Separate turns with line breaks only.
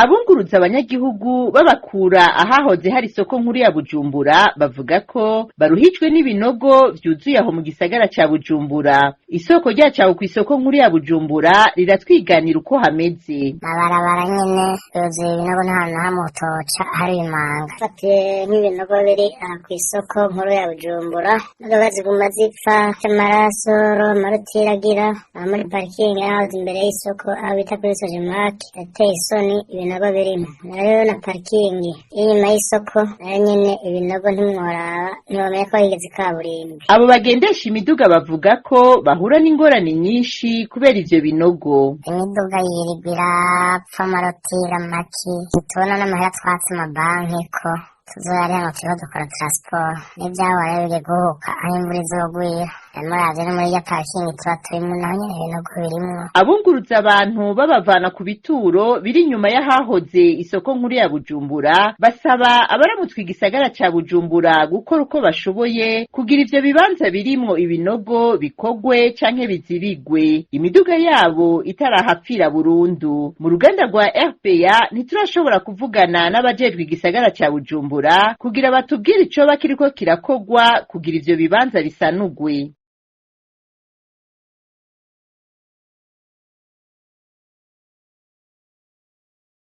Abunguruza abanyagihugu babakura ahahoze hari isoko nkuru ya Bujumbura bavuga ko baruhijwe n'ibinogo vyuzuye aho mu gisagara ca Bujumbura. Isoko ryacawe kw'isoko nkuru ya Bujumbura riratwiganira uko hameze.
Mabarabara nyene yuzuye ibinogo n'ahantu hamwe utoca hari imanga. Fatiye nk'ibinogo biri kw'isoko nkuru ya Bujumbura. Imodoka ziguma zipfa amaraso marutiragira muri parikingi aho imbere y'isoko aho bita kuri Sojemak yateye isoni ibinogo birimo. Rero na parikingi inyuma y'isoko nayo nyene ibinogo ntimworaba ntibamenye ko yigeze ikaburimbi.
Abo bagendesha imiduga bavuga ko bahura n'ingorane nyinshi kubera ivyo binogo.
Imiduga yirirwa irapfa amarotira maki ntitubona n'amahera twatse amabanki ko tuzoyariha ngo turiho dukora transport n'ivyahora biri guhuka aho imvura izogwira. Muravye no muri ya parikingi tuba turimwo naho nyene ibinogo birimwo.
Abunguruza abantu babavana ku bituro biri inyuma y'ahahoze isoko nkuru ya Bujumbura basaba abaramutswe igisagara ca Bujumbura gukora uko bashoboye kugira ivyo bibanza birimwo ibinogo bikogwe canke bizibigwe imiduga yabo itarahapfira burundu. Mu ruganda rwa RPA ntiturashobora kuvugana n'abajejwe igisagara ca Bujumbura kugira batubwire icoba kiriko kirakogwa kugira ivyo bibanza bisanugwe.